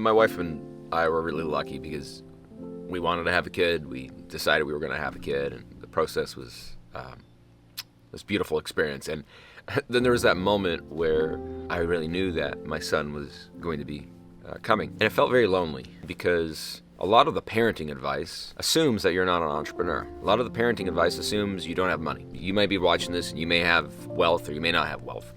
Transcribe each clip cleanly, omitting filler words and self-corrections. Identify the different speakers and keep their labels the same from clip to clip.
Speaker 1: My wife and I were really lucky because we wanted to have a kid. We decided we were going to have a kid, and the process was this beautiful experience. And then there was that moment where I really knew that my son was going to be coming. And it felt very lonely because a lot of the parenting advice assumes that you're not an entrepreneur. A lot of the parenting advice assumes you don't have money. You may be watching this and you may have wealth or you may not have wealth.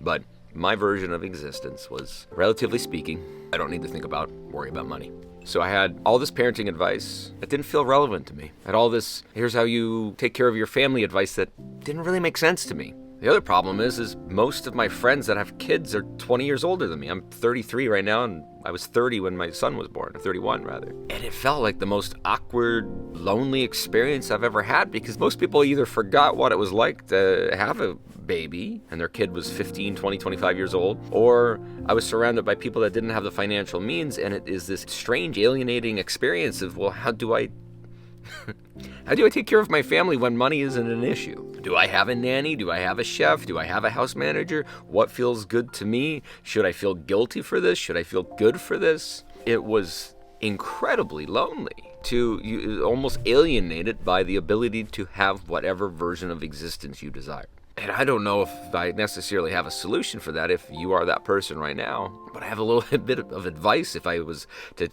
Speaker 1: But my version of existence was, relatively speaking, I don't need to worry about money. So I had all this parenting advice that didn't feel relevant to me. I had all this, here's how you take care of your family advice that didn't really make sense to me. The other problem is most of my friends that have kids are 20 years older than me. I'm 33 right now, and I was 30 when my son was born, or 31 rather. And it felt like the most awkward, lonely experience I've ever had because most people either forgot what it was like to have a baby and their kid was 15, 20, 25 years old, or I was surrounded by people that didn't have the financial means, and it is this strange, alienating experience of, well, how do I take care of my family when money isn't an issue? Do I have a nanny? Do I have a chef? Do I have a house manager? What feels good to me? Should I feel guilty for this? Should I feel good for this? It was incredibly lonely, almost alienated by the ability to have whatever version of existence you desire. And I don't know if I necessarily have a solution for that if you are that person right now, but I have a little bit of advice if I was to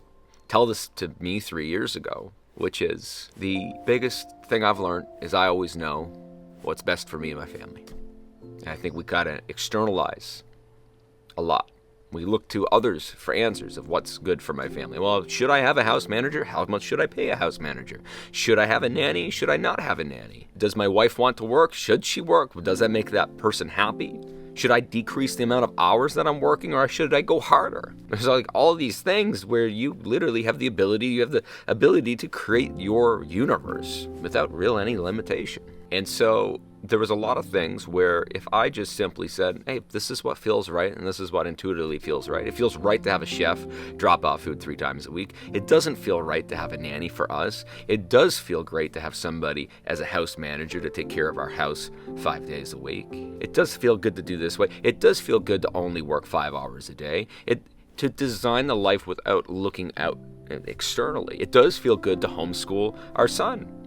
Speaker 1: tell this to me 3 years ago, which is the biggest thing I've learned is I always know what's best for me and my family. And I think we gotta externalize a lot. We look to others for answers of what's good for my family. Well, should I have a house manager? How much should I pay a house manager? Should I have a nanny? Should I not have a nanny? Does my wife want to work? Should she work? Does that make that person happy? Should I decrease the amount of hours that I'm working, or should I go harder? There's like all these things where you literally have the ability to create your universe without any limitation. And so there was a lot of things where if I just simply said, hey, this is what feels right and this is what intuitively feels right. It feels right to have a chef drop off food 3 times a week. It doesn't feel right to have a nanny for us. It does feel great to have somebody as a house manager to take care of our house 5 days a week. It does feel good to do this way. It does feel good to only work 5 hours a day. To design the life without looking out externally. It does feel good to homeschool our son.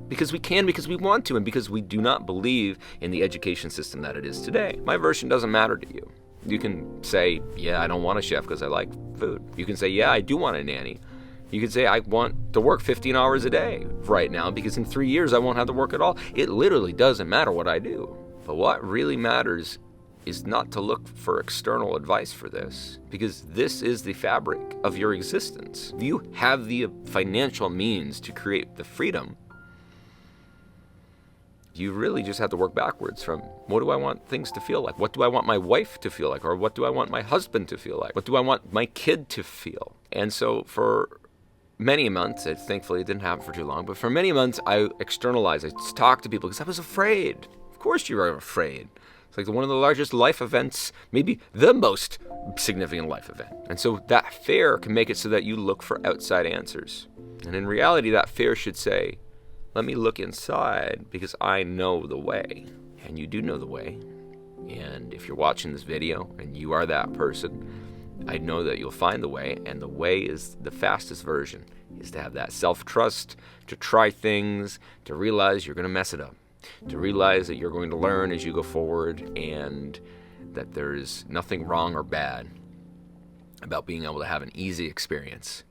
Speaker 1: Because we can, because we want to, and because we do not believe in the education system that it is today. My version doesn't matter to you. You can say, yeah, I don't want a chef because I like food. You can say, yeah, I do want a nanny. You can say, I want to work 15 hours a day right now because in 3 years I won't have to work at all. It literally doesn't matter what I do. But what really matters is not to look for external advice for this, because this is the fabric of your existence. You have the financial means to create the freedom. You really just have to work backwards from, what do I want things to feel like? What do I want my wife to feel like? Or what do I want my husband to feel like? What do I want my kid to feel? And so for many months, thankfully it didn't happen for too long, but for many months I externalized, I talked to people because I was afraid. Of course you are afraid. It's like one of the largest life events, maybe the most significant life event. And so that fear can make it so that you look for outside answers. And in reality, that fear should say, let me look inside because I know the way. And you do know the way. And if you're watching this video and you are that person, I know that you'll find the way. And the way is the fastest version, is to have that self-trust, to try things, to realize you're going to mess it up, to realize that you're going to learn as you go forward, and that there's nothing wrong or bad about being able to have an easy experience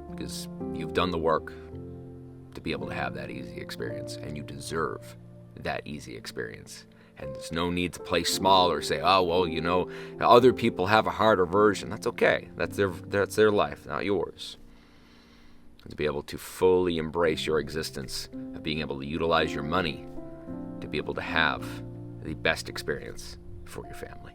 Speaker 1: because you've done the work to be able to have that easy experience, and you deserve that easy experience. And there's no need to play small or say, oh, well, other people have a harder version. That's okay. That's their life, not yours. And to be able to fully embrace your existence, of being able to utilize your money to be able to have the best experience for your family.